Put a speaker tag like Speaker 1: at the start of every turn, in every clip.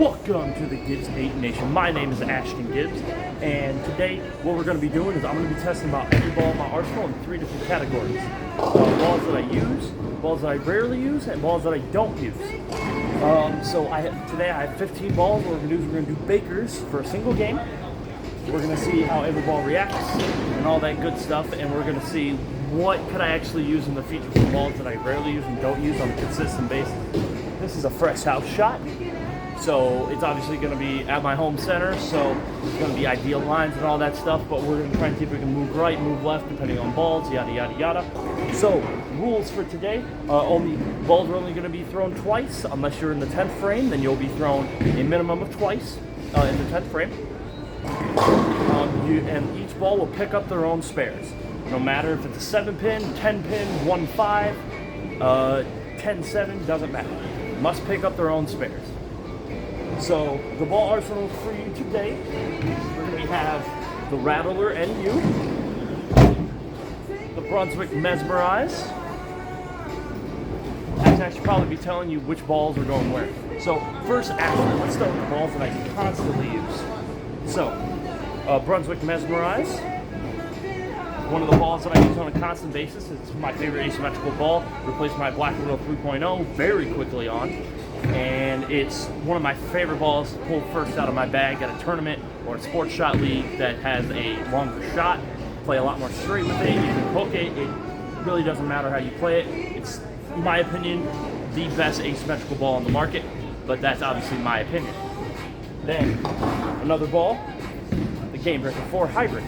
Speaker 1: Welcome to the Gibbs 8 Nation. My name is Ashton Gibbs, and today what we're going to be doing is I'm going to be testing about every ball in my arsenal in 3 different categories. Balls that I use, balls that I rarely use, and balls that I don't use. Today I have 15 balls. What we're going to do Bakers for a single game. We're going to see how every ball reacts and all that good stuff, and we're going to see what could I actually use in the future for balls that I rarely use and don't use on a consistent basis. This is a fresh house shot. So it's obviously going to be at my home center, so it's going to be ideal lines and all that stuff, but we're going to try and see if we can move right, move left, depending on balls, yada, yada, yada. So, rules for today, balls are only going to be thrown twice. Unless you're in the 10th frame, then you'll be thrown a minimum of twice in the 10th frame. And each ball will pick up their own spares. No matter if it's a 7-pin, 10-pin, 1-5, 10-7, doesn't matter. Must pick up their own spares. So, the ball arsenal for you today, we're going to have the Rattler NU, the Brunswick Mesmerize. I should probably be telling you which balls are going where. So, first, actually, let's start with the balls that I constantly use. So, Brunswick Mesmerize. One of the balls that I use on a constant basis. It's my favorite asymmetrical ball. Replaced my Black Widow 3.0 very quickly on. And it's one of my favorite balls to pull first out of my bag at a tournament or a sports shot league that has a longer shot. Play a lot more straight with it. You can hook it. It really doesn't matter how you play it. It's, in my opinion, the best asymmetrical ball on the market, but that's obviously my opinion. Then, another ball, the Game Breaker 4 Hybrid.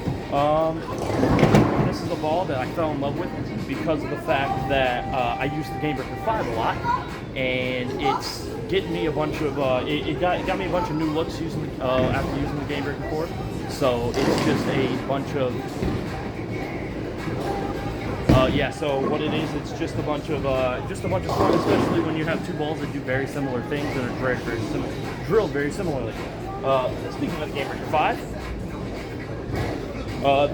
Speaker 1: This is a ball that I fell in love with because of the fact that I used the Game Breaker 5 a lot, and it's getting me a bunch of it got me a bunch of new looks after using the Game Breaker 4. So it's just a bunch of So what it is, it's just a bunch of fun, especially when you have two balls that do very similar things and are drilled very similarly. Speaking of the Game Breaker 5.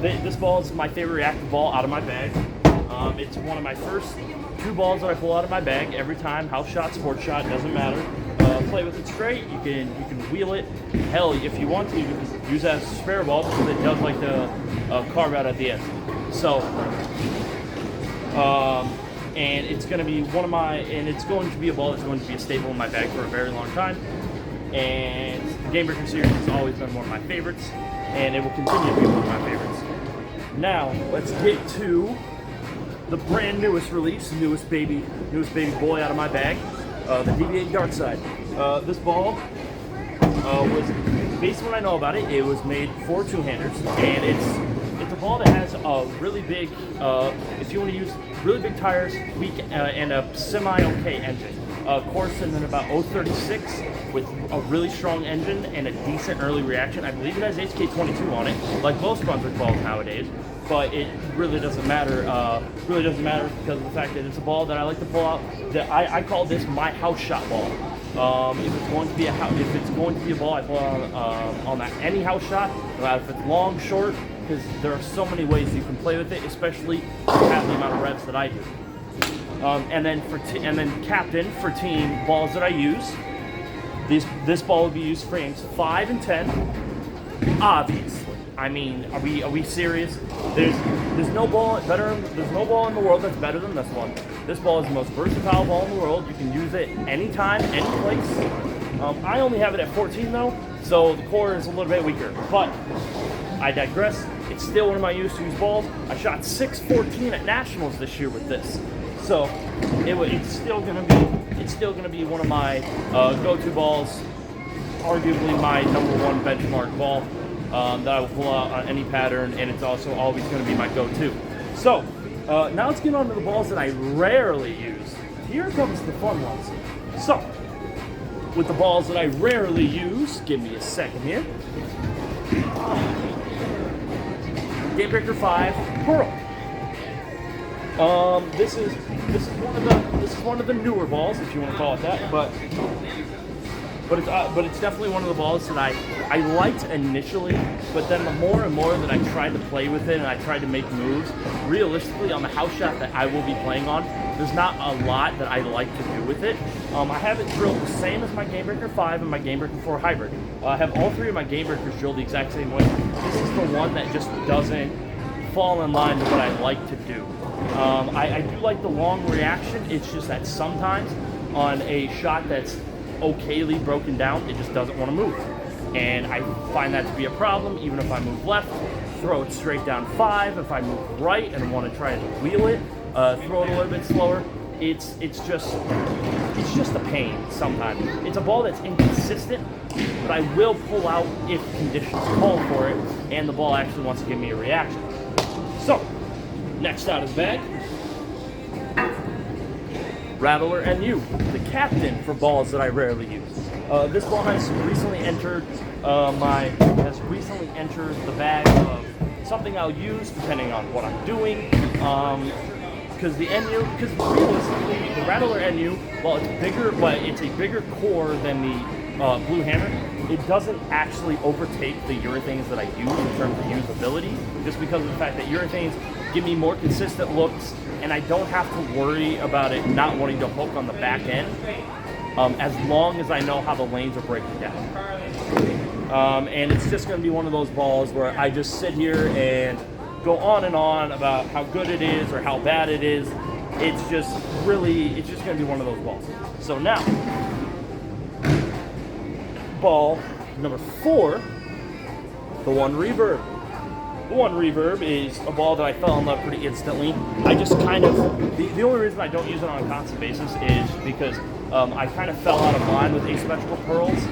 Speaker 1: This ball is my favorite reactive ball out of my bag. It's one of my first two balls that I pull out of my bag every time. House shot, sports shot, doesn't matter. Play with it straight. You can wheel it. Hell, if you want to, you can use that as a spare ball because it does like to carve out at the end. So, and it's going to be it's going to be a ball that's going to be a staple in my bag for a very long time. And the Game Breaker series has always been one of my favorites, and it will continue to be one of my favorites. Now, let's get to the brand newest release, newest baby boy out of my bag, the DV8 Dark Side. This ball was, based on what I know about it, it was made for two-handers, and it's a ball that has a really big, if you want to use really big tires, and a semi-okay engine. Corson in about 036 with a really strong engine and a decent early reaction. I believe it has HK22 on it, like most Brunswick balls nowadays. But it really doesn't matter. Because of the fact that it's a ball that I like to pull out. That I call this my house shot ball. If it's going to be a ball, I pull out on that any house shot, no matter if it's long, short, because there are so many ways you can play with it, especially if you have the amount of reps that I do. And then captain for team balls that I use. This ball will be used frames 5 and 10. Obviously, I mean, are we serious? There's no ball in the world that's better than this one. This ball is the most versatile ball in the world. You can use it anytime, any place. I only have it at 14 though, so the core is a little bit weaker. But I digress. It's still one of my used-to-use balls. I shot 614 at nationals this year with this. So it's still gonna be one of my go-to balls, arguably my #1 benchmark ball that I will pull out on any pattern, and it's also always going to be my go-to. So now let's get on to the balls that I rarely use. Here comes the fun ones. So with the balls that I rarely use, give me a second here. Game Breaker 5 Pearl. This is one of the newer balls, if you want to call it that, but it's definitely one of the balls that I liked initially, but then the more and more that I tried to play with it and I tried to make moves, realistically on the house shot that I will be playing on, there's not a lot that I like to do with it. I have it drilled the same as my Gamebreaker 5 and my Gamebreaker 4 Hybrid. I have all three of my Gamebreakers drilled the exact same way. This is the one that just doesn't fall in line with what I like to do. I do like the long reaction. It's just that sometimes on a shot that's okayly broken down, it just doesn't want to move. And I find that to be a problem. Even if I move left, throw it straight down 5. If I move right and want to try to wheel it, throw it a little bit slower, it's just a pain sometimes. It's a ball that's inconsistent, but I will pull out if conditions call for it and the ball actually wants to give me a reaction. So, next out of the bag, Rattler NU, the captain for balls that I rarely use. This ball has recently entered the bag of something I'll use depending on what I'm doing. Because realistically, the Rattler NU, while it's bigger, but it's a bigger core than the Blue Hammer, it doesn't actually overtake the urethanes that I use in terms of usability, just because of the fact that urethanes give me more consistent looks, and I don't have to worry about it not wanting to hook on the back end, as long as I know how the lanes are breaking down. And it's just going to be one of those balls where I just sit here and go on and on about how good it is or how bad it is. It's just going to be one of those balls. So now, ball number 4, the One Reverb. The One Reverb is a ball that I fell in love pretty instantly. I just kind of, the only reason I don't use it on a constant basis is because I kind of fell out of line with asymmetrical pearls.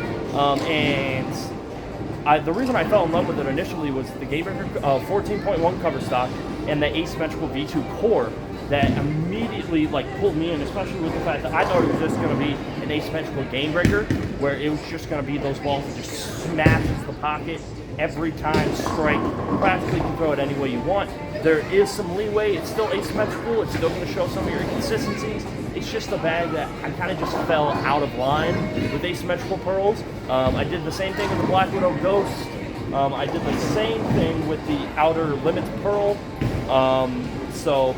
Speaker 1: The reason I fell in love with it initially was the Gamebreaker 14.1 cover stock and the asymmetrical V2 core that immediately pulled me in, especially with the fact that I thought it was just going to be an asymmetrical Gamebreaker where it was just going to be those balls that just smashes the pocket every time, strike, practically can throw it any way you want. There is some leeway, it's still asymmetrical, it's still going to show some of your inconsistencies. It's just a bag that I kind of just fell out of line with asymmetrical pearls. I did the same thing with the Black Widow Ghost. I did the same thing with the Outer Limits Pearl. So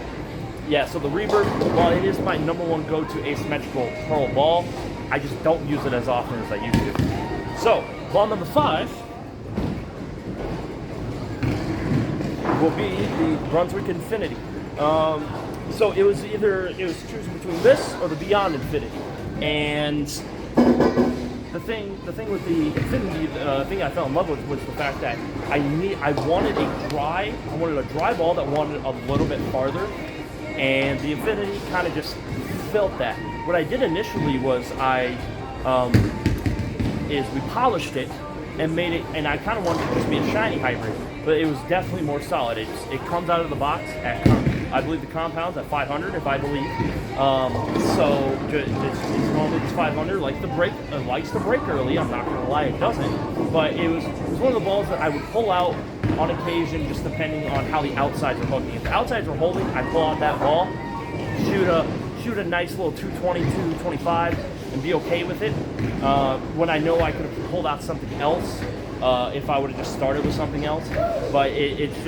Speaker 1: the Reverb, while it is my #1 go-to asymmetrical pearl ball, I just don't use it as often as I used to. So, ball number 5 will be the Brunswick Infinity. So it was choosing between this or the Beyond Infinity, and the thing with the Infinity, the thing I fell in love with was the fact that I wanted a dry ball that wanted a little bit farther, and the Infinity kind of just felt that. What I did initially was we polished it and made it, and I kind of wanted it to just be a shiny hybrid, but it was definitely more solid. It comes out of the box at, I believe the compound's at 500, if I believe. So it's normally just 500. It likes to break early. I'm not gonna lie, it doesn't. But it was one of the balls that I would pull out on occasion, just depending on how the outsides are hooking. If the outsides are holding, I pull out that ball, shoot a nice little 220, 225, and be okay with it. When I know I could have pulled out something else, if I would have just started with something else. But it's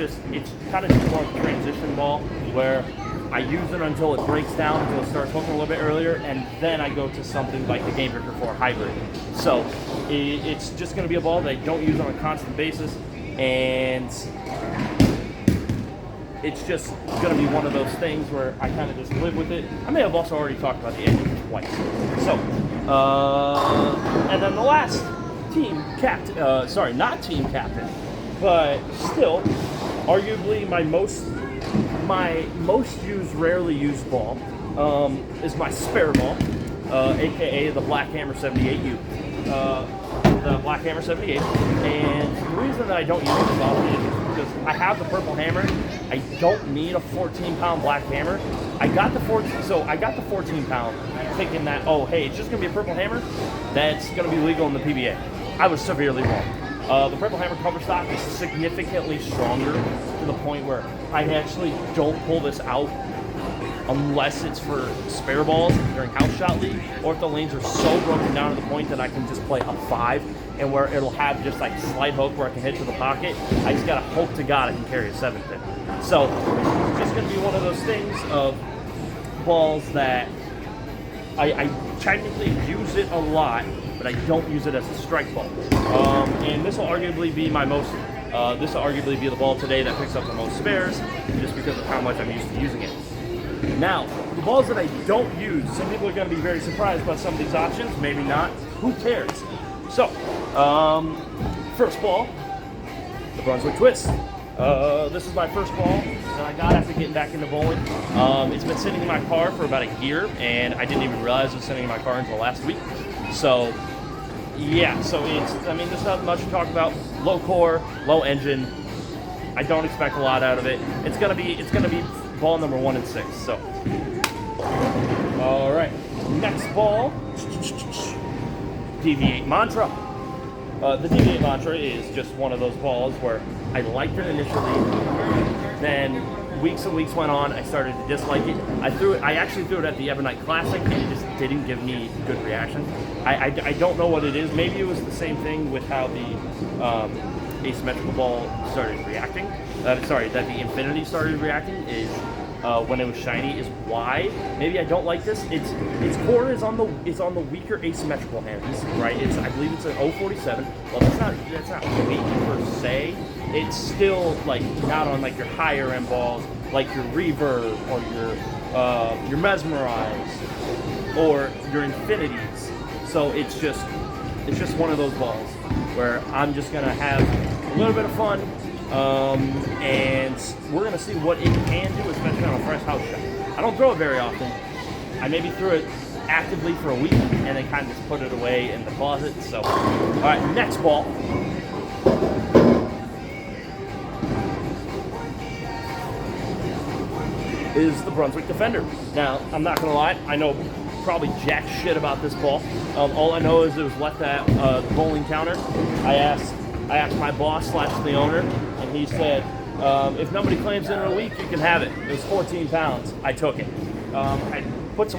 Speaker 1: kind of just more of a transition ball where I use it until it breaks down, until it starts hooking a little bit earlier, and then I go to something like the Gamebreaker 4 Hybrid. So it's just going to be a ball that I don't use on a constant basis, and it's just going to be one of those things where I kind of just live with it. I may have also already talked about the engine twice. So, and then the last team captain, not team captain, but still, arguably my most used, rarely used ball is my spare ball, aka the Black Hammer 78U. The Black Hammer 78, and the reason that I don't use it as often is because I have the Purple Hammer. I don't need a 14-pound Black Hammer. I got the 14-pound thinking that, oh hey, it's just gonna be a Purple Hammer that's gonna be legal in the PBA. I was severely wrong. The Purple Hammer cover stock is significantly stronger to the point where I actually don't pull this out unless it's for spare balls during house shot league, or if the lanes are so broken down to the point that I can just play up 5 and where it'll have just slight hook where I can hit to the pocket. I just gotta hope to God I can carry a 7-pin. So it's just gonna be one of those things of balls that I technically use it a lot, but I don't use it as a strike ball. And this will arguably be my most. This will arguably be the ball today that picks up the most spares, just because of how much I'm used to using it. Now, the balls that I don't use, some people are going to be very surprised by some of these options. Maybe not. Who cares? So, first ball, the Brunswick Twist. This is my first ball that I got after getting back into bowling. It's been sitting in my car for about a year, and I didn't even realize it was sitting in my car until last week. So, yeah, so there's not much to talk about. Low core, low engine. I don't expect a lot out of it. It's gonna be ball number 1 and 6. So, all right, next ball, DV8 Mantra. The DV8 Mantra is just one of those balls where I liked it initially, then weeks and weeks went on, I started to dislike it. I actually threw it at the Evernight Classic, and it just didn't give me good reaction. I don't know what it is. Maybe it was the same thing with how the asymmetrical ball started reacting. That the Infinity started reacting is when it was shiny is why. Maybe I don't like this. Its core is on the weaker asymmetrical hands, right? I believe it's an 047. Well, that's not weak per se. It's still like not on like your higher end balls, like your Reverb or your Mesmerize or your Infinities. So it's just one of those balls where I'm just gonna have a little bit of fun, and we're gonna see what it can do, especially on a fresh house shot. I don't throw it very often. I maybe threw it actively for a week and then kind of just put it away in the closet. So, all right, next ball. Is the Brunswick Defender. Now, I'm not gonna lie, I know probably jack shit about this ball. All I know is it was left at the bowling counter. I asked my boss / the owner, and he said, if nobody claims it in a week, you can have it. It was 14 pounds. I took it. I put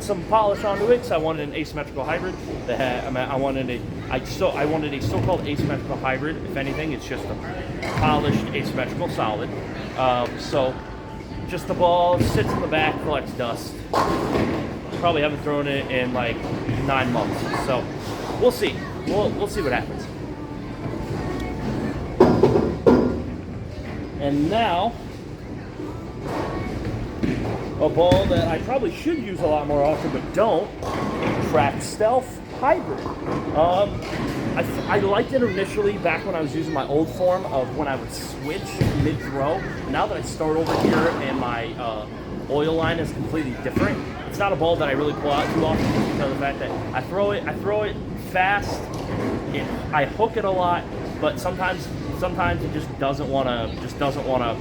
Speaker 1: some polish onto it because I wanted an asymmetrical hybrid. I wanted a so-called asymmetrical hybrid. If anything, it's just a polished asymmetrical solid. So just the ball sits in the back, collects dust. Probably haven't thrown it in like 9 months. So we'll see. We'll see what happens. And now, a ball that I probably should use a lot more often, but don't. Track Stealth Hybrid. I liked it initially back when I was using my old form of when I would switch mid-throw. Now that I start over here and my oil line is completely different, it's not a ball that I really pull out too often because of the fact that I throw it fast, I hook it a lot, but sometimes it just doesn't want to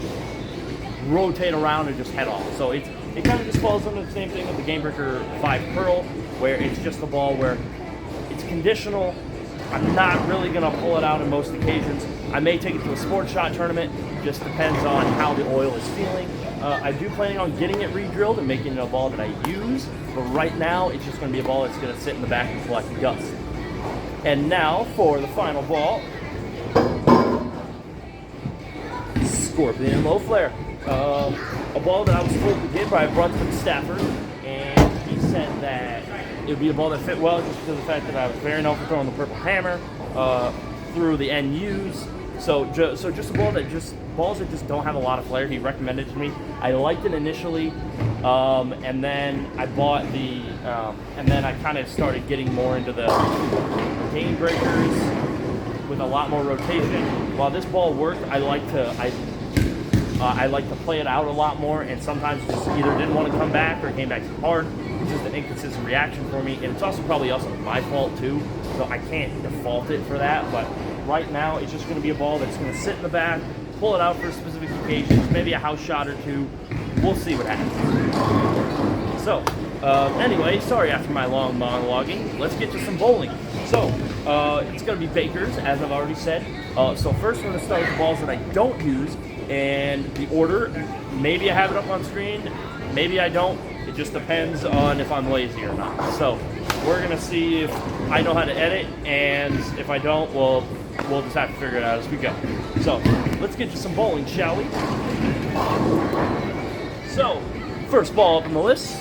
Speaker 1: rotate around and just head off. So it kind of just falls under the same thing with the Game Breaker 5 Pearl, where it's just a ball where it's conditional. I'm not really going to pull it out on most occasions. I may take it to a sports shot tournament. Just depends on how the oil is feeling. I do plan on getting it re-drilled and making it a ball that I use, but right now it's just going to be a ball that's going to sit in the back and collect dust. And now for the final ball, Scorpion Low Flare. A ball that I was told to get by a Brunswick staffer, and he said that it would be a ball that fit well just because of the fact that I was very known for throwing the purple hammer through the NUs. So just a ball balls that just don't have a lot of flair. He recommended it to me. I liked it initially, and then I bought and then I kind of started getting more into the Game Breakers with a lot more rotation. While this ball worked, I like to play it out a lot more, and sometimes just either didn't want to come back or came back too hard, which is an inconsistent reaction for me. And it's probably also my fault too, so I can't default it for that. But right now, it's just going to be a ball that's going to sit in the back, pull it out for specific occasions, maybe a house shot or two. We'll see what happens. So, anyway, sorry after my long monologuing. Let's get to some bowling. So, it's going to be Baker's, as I've already said. So first, we're going to start with the balls that I don't use. And the order, maybe I have it up on screen, maybe I don't. It just depends on if I'm lazy or not. So we're gonna see if I know how to edit, and if I don't, we'll just have to figure it out as we go. So let's get to some bowling, shall we? So first ball up on the list,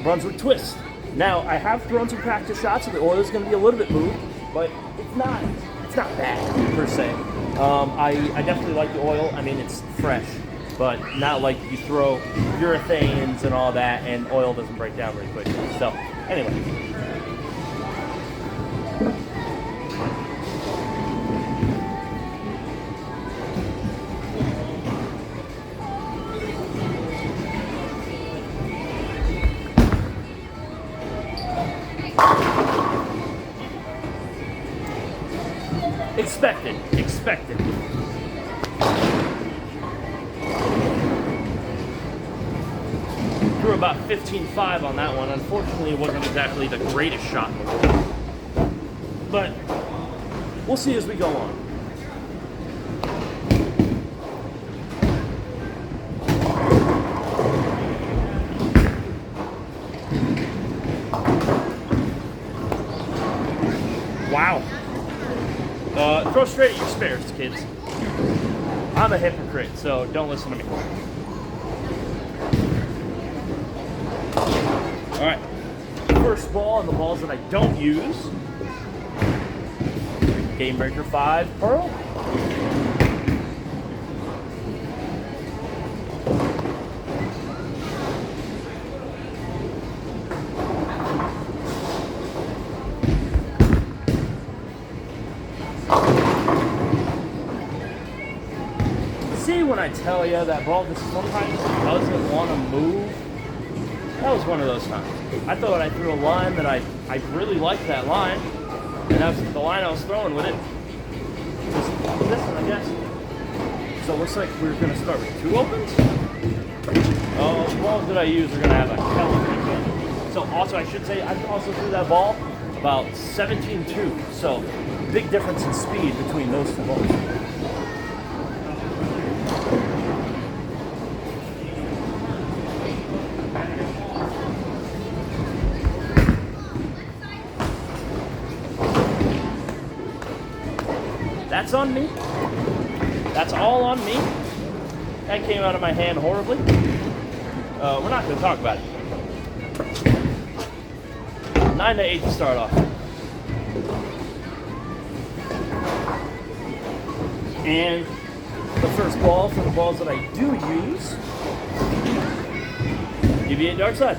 Speaker 1: Brunswick twist. Now I have thrown some practice shots, so the oil is going to be a little bit moved, but it's not bad per se. I definitely like the oil. I mean, it's fresh, but not like you throw urethanes and all that, and oil doesn't break down very quickly. So anyway. Expected. Threw about 15.5 on that one. Unfortunately, it wasn't exactly the greatest shot in the world. But we'll see as we go on. Wow. Throw straight at your spares, kids. I'm a hypocrite, so don't listen to me. Alright. First ball on the balls that I don't use. Game Breaker 5 Pearl. See, when I tell you that ball just sometimes doesn't want to move? That was one of those times. I thought I threw a line that I really liked that line, and that's the line I was throwing with it. Just this one, I guess. So it looks like we're going to start with 2 opens. The balls that I use are going to have a hell of a game. So also, I should say, I also threw that ball about 17-2. So big difference in speed between those 2 balls. That's on me. That's all on me. That came out of my hand horribly. We're not going to talk about it. 9-8 to start off. And the first ball for the balls that I do use. UV8 dark side.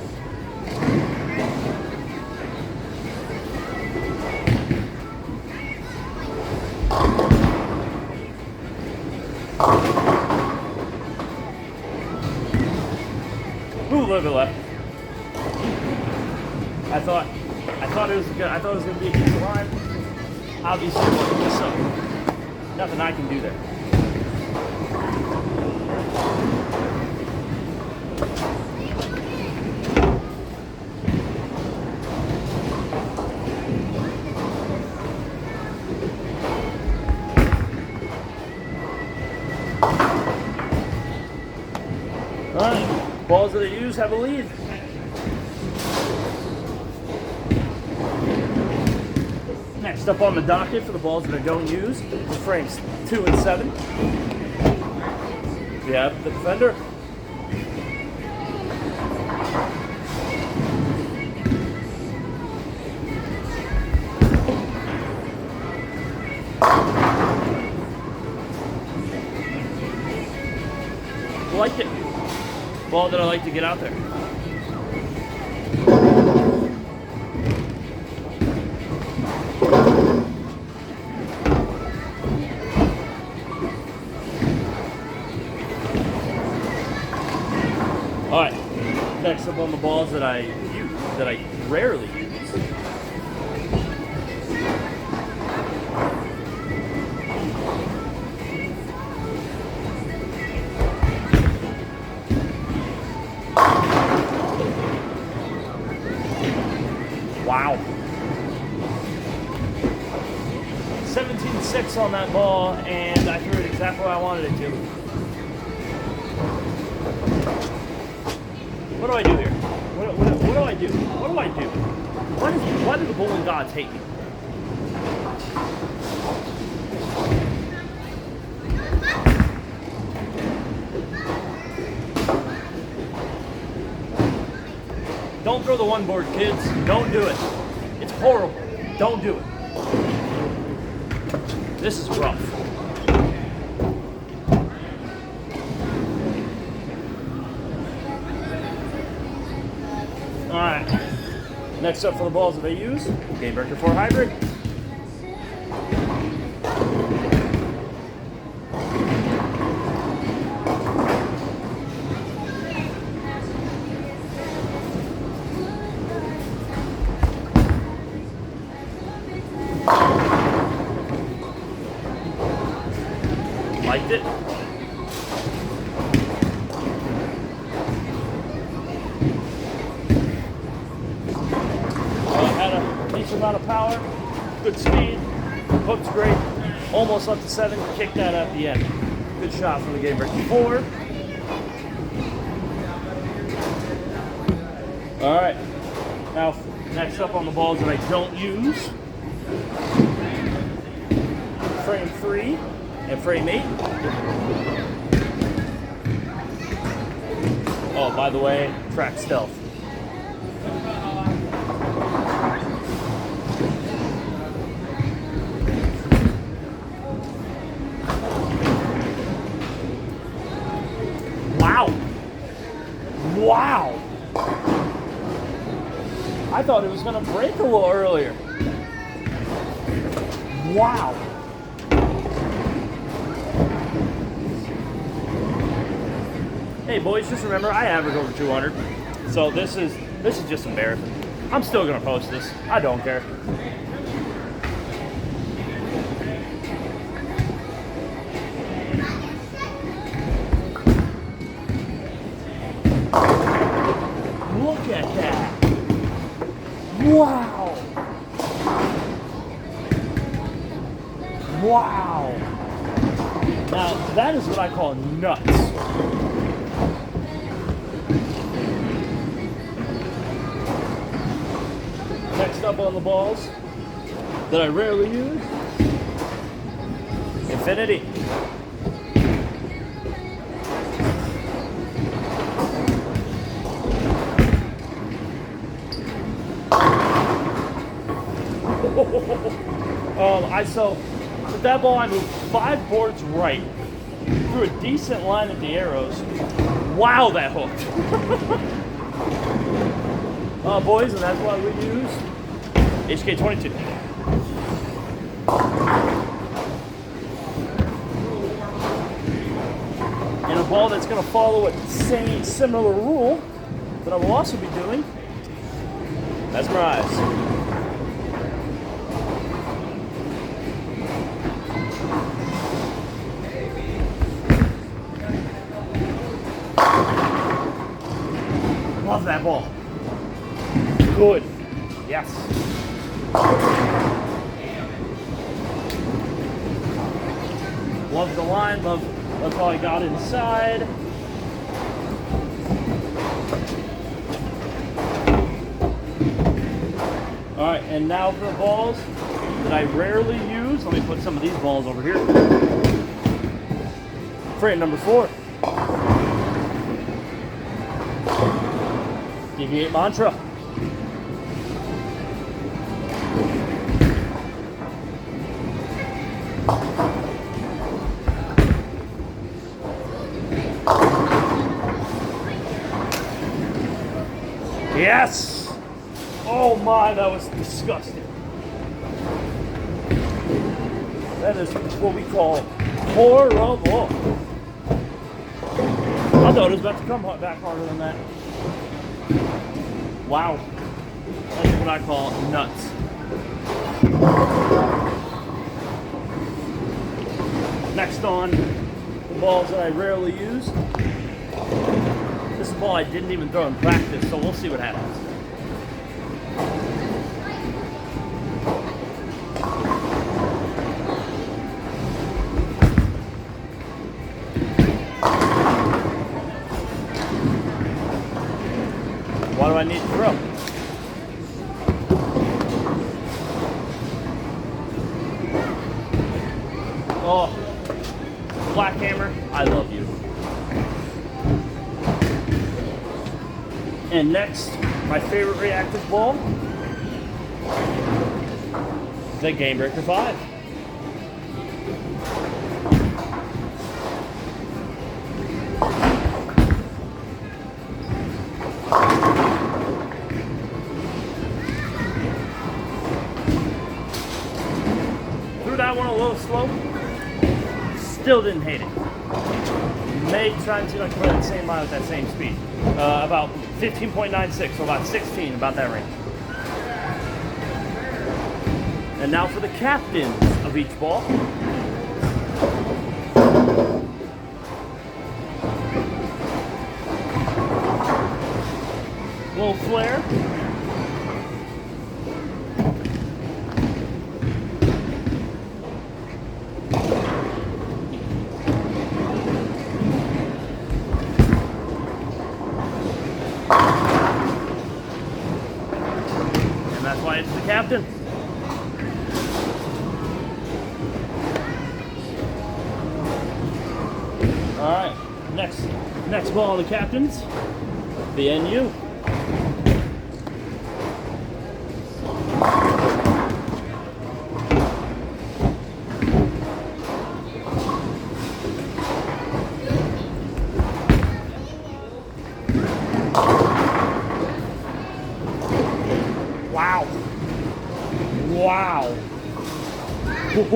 Speaker 1: Ooh, a little bit left. I thought it was gonna be a decent line. Obviously, it wasn't, so nothing I can do there. Alright, balls that I use have a lead. Next up on the docket for the balls that I don't use, the frames 2 and 7. We have the Defender. Like it. Ball that I like to get out there. All right. Next up on the balls that I rarely use. Wow. 17-6 on that ball, and I threw it exactly where I wanted it to. What do I do here? What do I do? What do I do? Why do the bowling gods hate me? Don't throw the one board, kids. Don't do it. It's horrible. Don't do it. This is rough. Alright. Next up for the balls that I use, Game Breaker 4 Hybrid. Liked it. Had a decent amount of power, good speed, hook's great, almost up to 7, kicked that at the end. Good shot from the Game Breaker 4. Alright, now next up on the balls that I don't use, frame 3 and frame 8. Oh, by the way, track stealth. Wow. Wow. I thought it was going to break a little earlier. Wow. Hey boys, just remember I average over 200. So this is just embarrassing. I'm still going to post this. I don't care. Look at that. Wow. Wow. Now, that is what I call nuts. Next up on the balls that I rarely use, Infinity. So with that ball, I moved 5 boards right, threw a decent line at the arrows. Wow, that hooked. Boys, and that's why we use HK22. And a ball that's going to follow a similar rule that I will also be doing, Mesmerize. Love that ball. Good. Yes. Love the line. Love how I got inside. All right, and now for the balls that I rarely use. Let me put some of these balls over here. Frame number 4. DV8 Mantra. Yes! Oh my, that was disgusting. That is what we call horrible. I thought it was about to come back harder than that. Wow. That's what I call nuts. Next on the balls that I rarely use. This is a ball I didn't even throw in practice, so we'll see what happens. What do I need to throw? Oh, Black Hammer, I love you. And next My favorite reactive ball, the Game Breaker 5. Threw that one a little slow. Still didn't hate it. May try and see if I can play the same line with that same speed. About 15.96, so about 16, about that range. And now for the captains of each ball. Little flare. And that's why it's the captain. All right, next ball on the captains, the NU. Wow. Wow. Dude,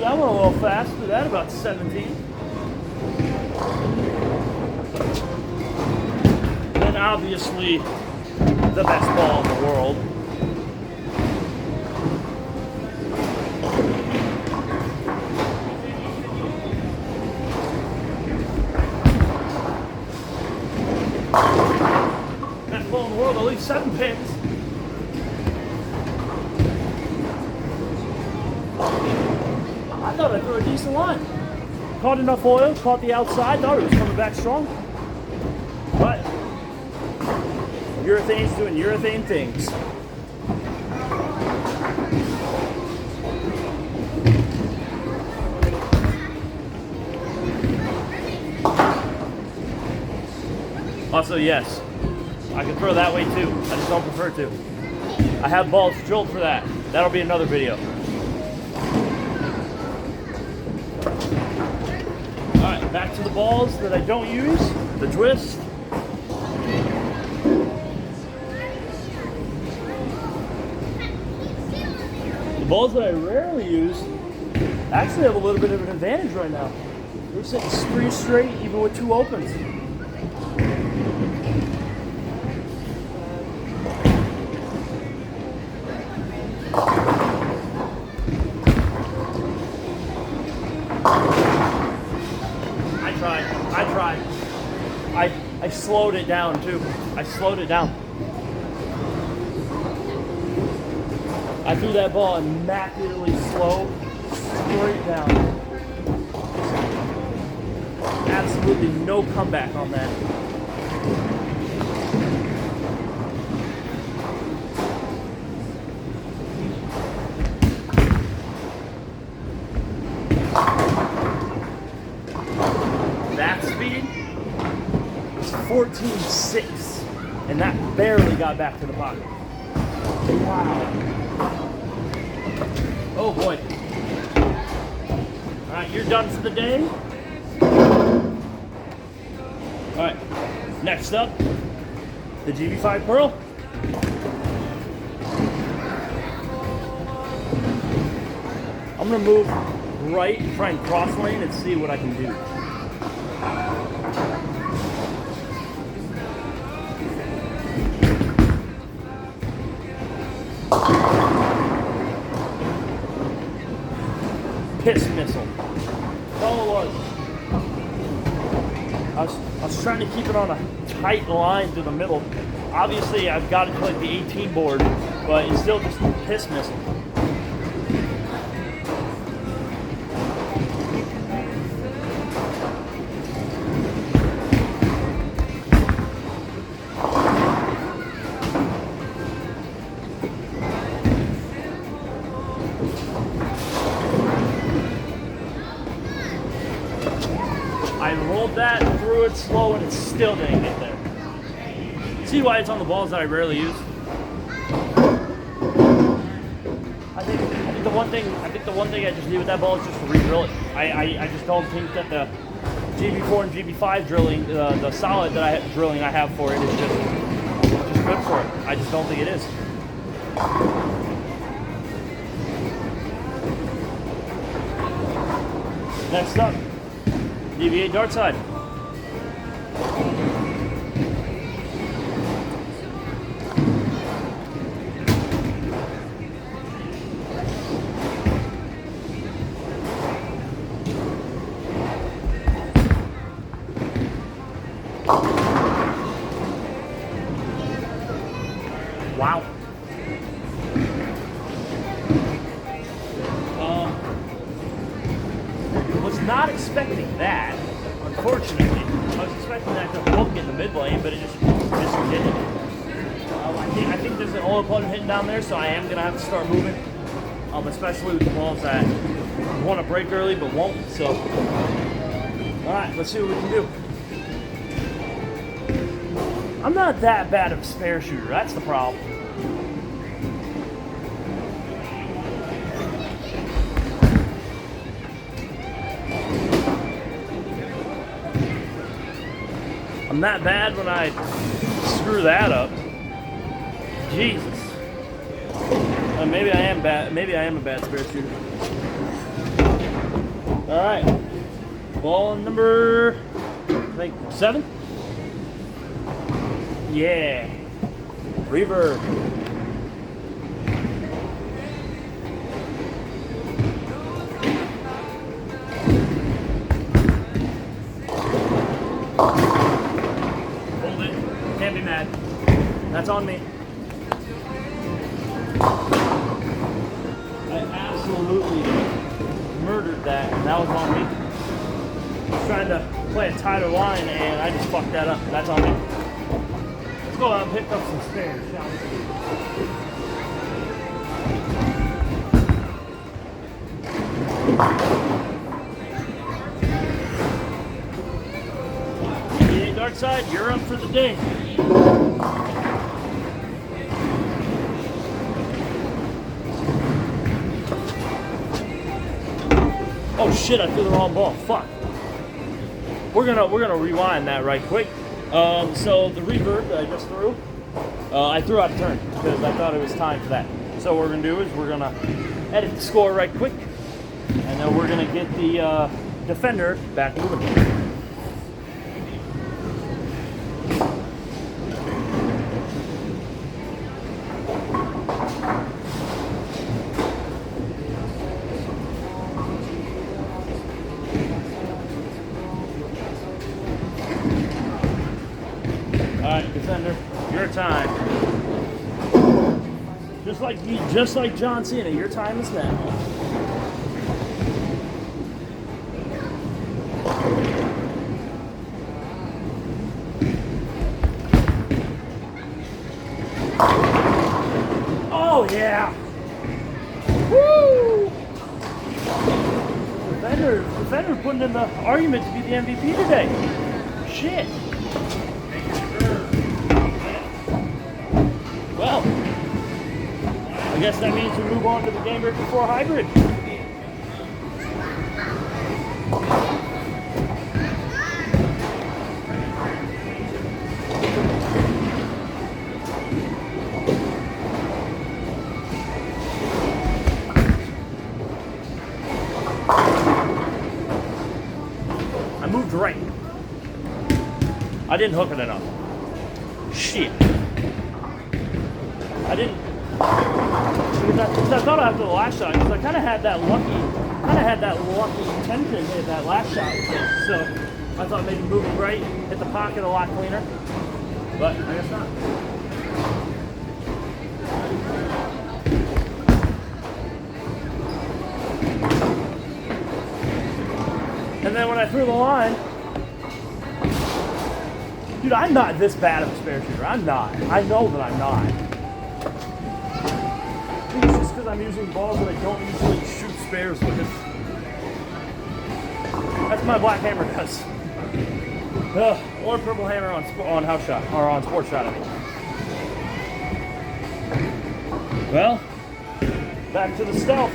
Speaker 1: that went a little fast. Threw that about 17. Then obviously the best ball in the world. Best ball in the world, at least 7 pins. I thought I threw a decent line. Caught enough oil, caught the outside, thought it was coming back strong. But urethane's doing urethane things. Also, yes, I can throw that way too. I just don't prefer to. I have balls drilled for that. That'll be another video. Alright, back to the balls that I don't use. The twist. The balls that I rarely use actually have a little bit of an advantage right now. They're sitting 3 straight even with 2 opens. I tried. I slowed it down too. I slowed it down. I threw that ball immaculately slow, straight down. Absolutely no comeback on that. That speed was 14.6, and that barely got back to the pocket. Wow. Oh boy. All right, you're done for the day. All right, next up, the GB5 Pearl. I'm gonna move right and try and cross lane and see what I can do. Piss missile. That's all it was. I was trying to keep it on a tight line to the middle. Obviously, I've got it to like the 18 board, but it's still just a piss missile. I rolled that, threw it slow, and it still didn't get there. See why it's on the balls that I rarely use? I think the one thing I just need with that ball is just to re-drill it. I just don't think that the GB4 and GB5 drilling, the solid drilling I have for it is just good for it. I just don't think it is. Next up, DV8 dart side. Wow. Was not expecting that, unfortunately. I was expecting that to hook in the mid lane, but it just didn't. I think there's an oil puddle hitting down there, so I am going to have to start moving, especially with the balls that want to break early but won't. So, all right, let's see what we can do. I'm not that bad of a spare shooter. That's the problem. I'm not bad when I screw that up. Jesus. Maybe I am bad. Maybe I am a bad spare shooter. All right. Ball number, I think 7. Yeah. Reverb. Hold it. Can't be mad. That's on me. I absolutely murdered that, and that was on me. I was trying to play a tighter line, and I just fucked that up. That's on me. Let's go out and pick up some spares, shall we? DV8 dart side, you're up for the day. Oh shit, I threw the wrong ball. Fuck. We're gonna rewind that right quick. So the reverb that I just threw, I threw out of turn because I thought it was time for that. So what we're gonna do is we're gonna edit the score right quick, and then we're gonna get the defender back moving. Alright, defender, your time. Just like John Cena, your time is now. Oh yeah! Woo! Defender putting in the argument to be the MVP today. Shit. Well, I guess that means we move on to the Game Breaker 4 Hybrid. I moved right. I didn't hook it enough. Shit. I didn't, because I thought after the last shot, because I kind of had that lucky 10 pin hit that last shot with it. So I thought maybe moving right, hit the pocket a lot cleaner, but I guess not. And then when I threw the line, dude, I'm not this bad of a spare shooter. I'm not. I know that I'm not. It's just because I'm using balls that I don't usually shoot spares with. That's what my black hammer does. Ugh. Or purple hammer on house shot, or on sports shot, I mean. Well, back to the stealth.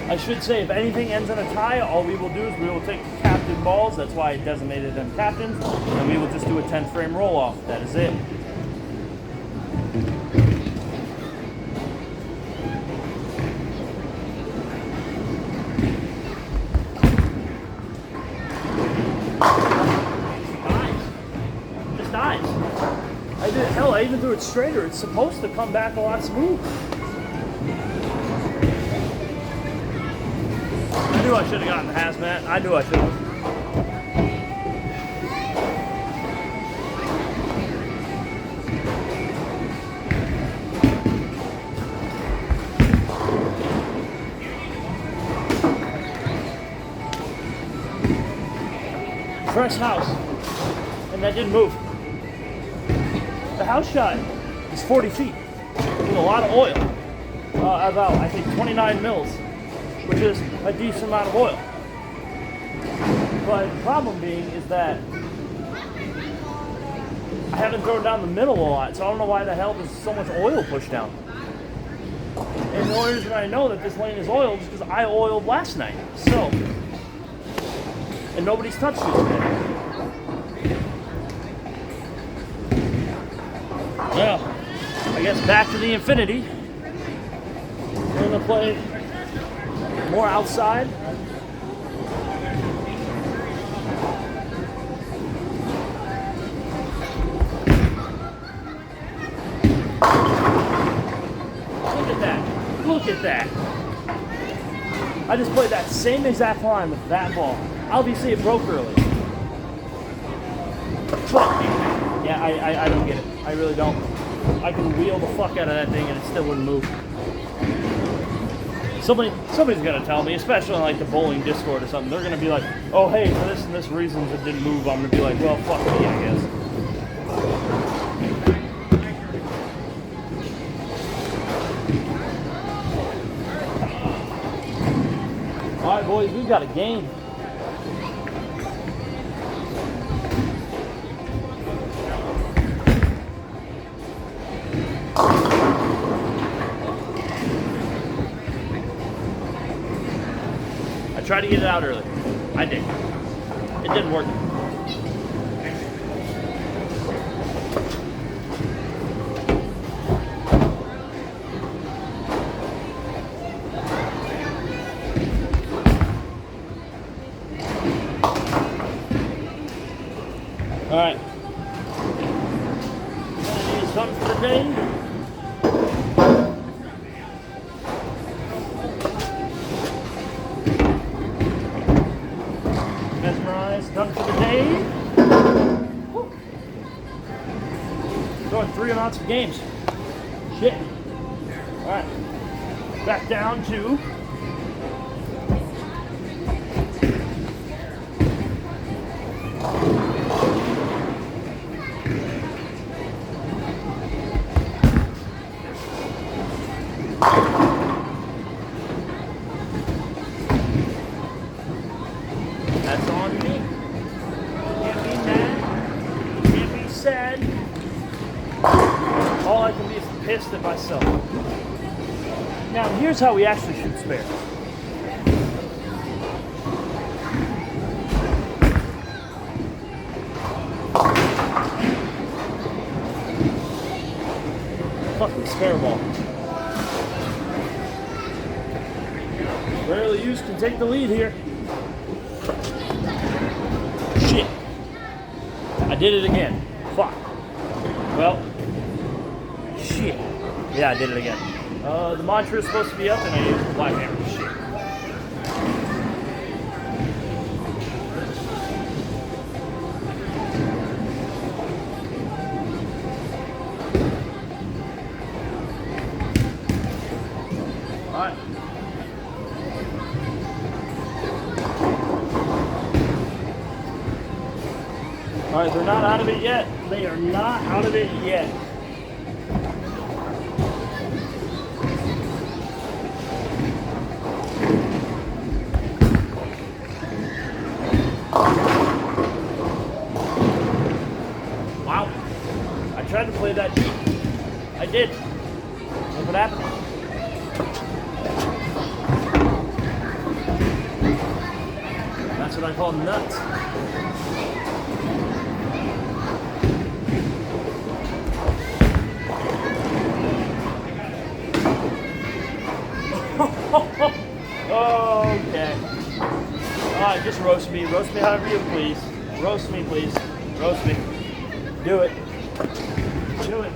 Speaker 1: I should say, if anything ends in a tie, all we will do is we will take captain balls. That's why I designated them captains. And we will just do a 10 frame roll off. That is it. Just dies. I even threw it straighter. It's supposed to come back a lot smoother. I knew I should have gotten the hazmat. I knew I should have. Fresh house. And that didn't move. The house shot is 40 feet with a lot of oil. About, I think, 29 mils, which is a decent amount of oil. But the problem being is that I haven't thrown down the middle a lot, so I don't know why the hell there's so much oil pushed down. And the only reason I know that this lane is oiled is because I oiled last night. So, and nobody's touched it today. Well, I guess back to the infinity. We're gonna play more outside. Look at that. Look at that. I just played that same exact line with that ball. Obviously it broke early. But, yeah, I don't get it. I really don't. I can wheel the fuck out of that thing and it still wouldn't move. Somebody's gonna tell me, especially on like the bowling Discord or something. They're gonna be like, "Oh, hey, for this and this reasons it didn't move." I'm gonna be like, "Well, fuck me, I guess." All right, boys, we've got a game. Try to get it out early. I did. It didn't work. All right. Need something for the day. Done for the day. Woo. Throwing 3 amounts of games. Shit. Alright. Back down to that's on me. Can't be mad. Can't be sad. All I can be is pissed at myself. Now, here's how we actually shoot spares. Fucking spare ball. Rarely used can take the lead here. Shit. I did it again. Fuck. Well. Shit. Yeah, I did it again. The mantra is supposed to be up and I used the black hammer. Shit. Alright. Alright, they're not out of it yet. They are not out of it yet. did. Look what happened. That's what I call nuts. Okay. Alright, just roast me. Roast me however you please. Roast me, please. Roast me. Do it. Do it.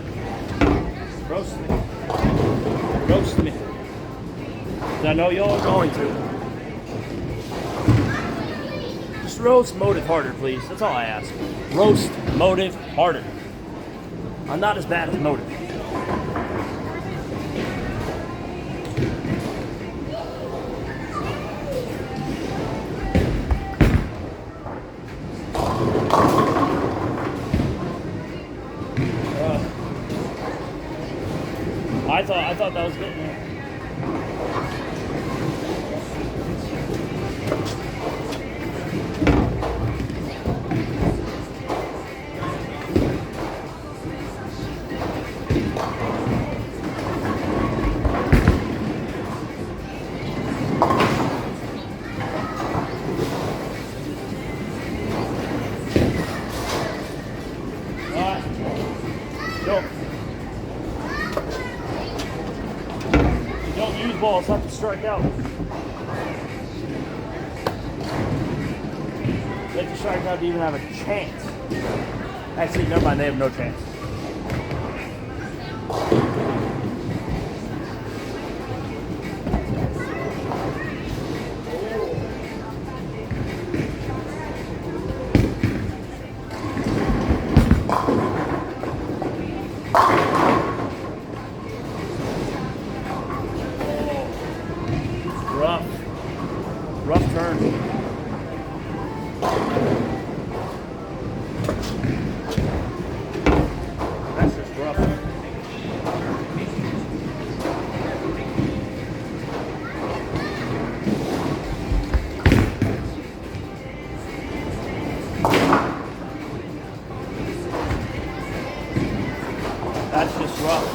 Speaker 1: Roast me. Roast me. 'Cause I know y'all are going to. Just roast motive harder, please. That's all I ask. Roast motive harder. I'm not as bad as motive. I thought that was good. Alright. Go. Don't use balls, have to strike out. They have to strike out to even have a chance. Actually, never mind, they have no chance. Rough turn. That's just rough. That's just rough.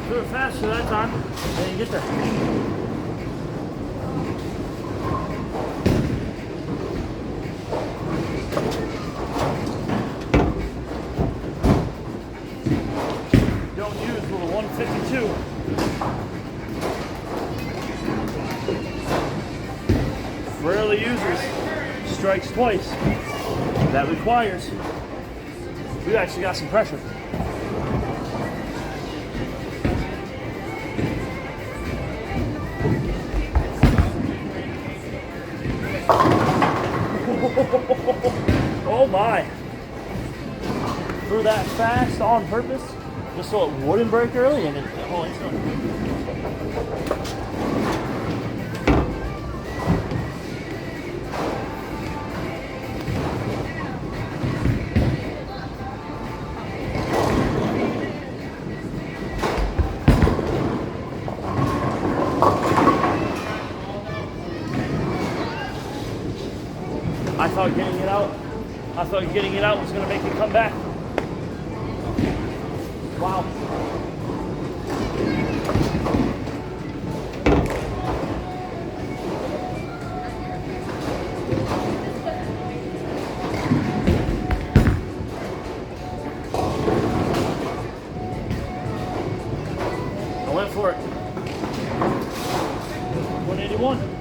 Speaker 1: Do it faster that time. They didn't get there. Don't use with a 152. Rarely uses strikes twice. That requires. We actually got some pressure. Oh my. Threw that fast on purpose just so it wouldn't break early and it instantly. I thought getting it out was going to make it come back. Wow. I went for it. 181.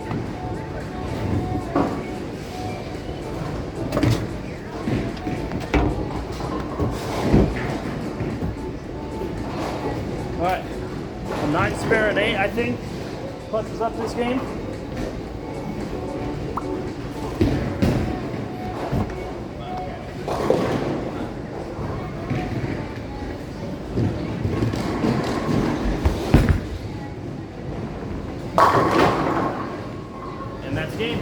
Speaker 1: All right, a 9 spare and 8, I think, punches up this game. And that's game.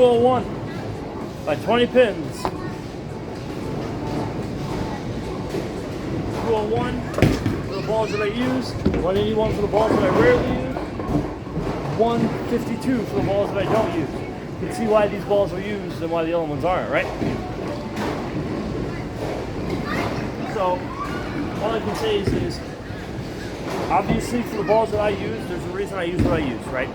Speaker 1: 201 by 20 pins. 201 for the balls that I use. 181 for the balls that I rarely use. 152 for the balls that I don't use. You can see why these balls are used and why the other ones aren't, right? So, all I can say is obviously for the balls that I use, there's a reason I use what I use, right?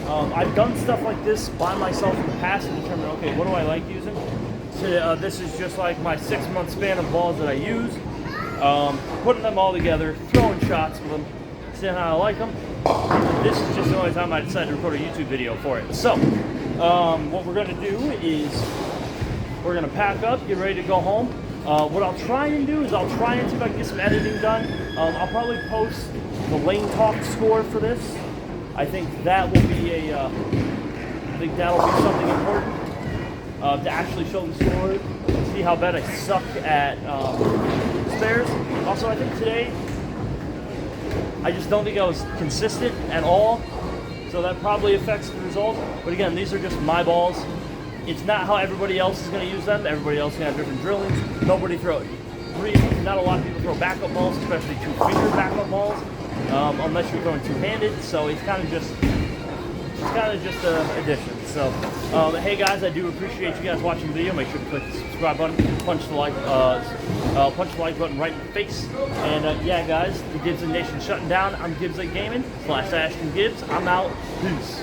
Speaker 1: I've done stuff like this by myself in the past and determined, okay, what do I like using? So, this is just like my 6-month span of balls that I use. Putting them all together, throwing shots with them, seeing how I like them. This is just the only time I decided to record a YouTube video for it. So, what we're going to do is we're going to pack up, get ready to go home. What I'll try and do is I'll try and see if I can get some editing done. I'll probably post the Lane Talk score for this. I think that will be that'll be something important to actually show the score, see how bad I suck at spares. Also, I think today I just don't think I was consistent at all, so that probably affects the result. But again, these are just my balls. It's not how everybody else is going to use them. Everybody else is going to have different drillings. Not a lot of people throw backup balls, especially 2-finger backup balls, unless you're going two-handed. So it's kind of just an addition. So, hey guys, I do appreciate you guys watching the video. Make sure to click the subscribe button, punch the like button right in the face. And yeah, guys, the Gibson Nation shutting down. I'm Gibbs Gaming / Ashton Gibbs. I'm out. Peace.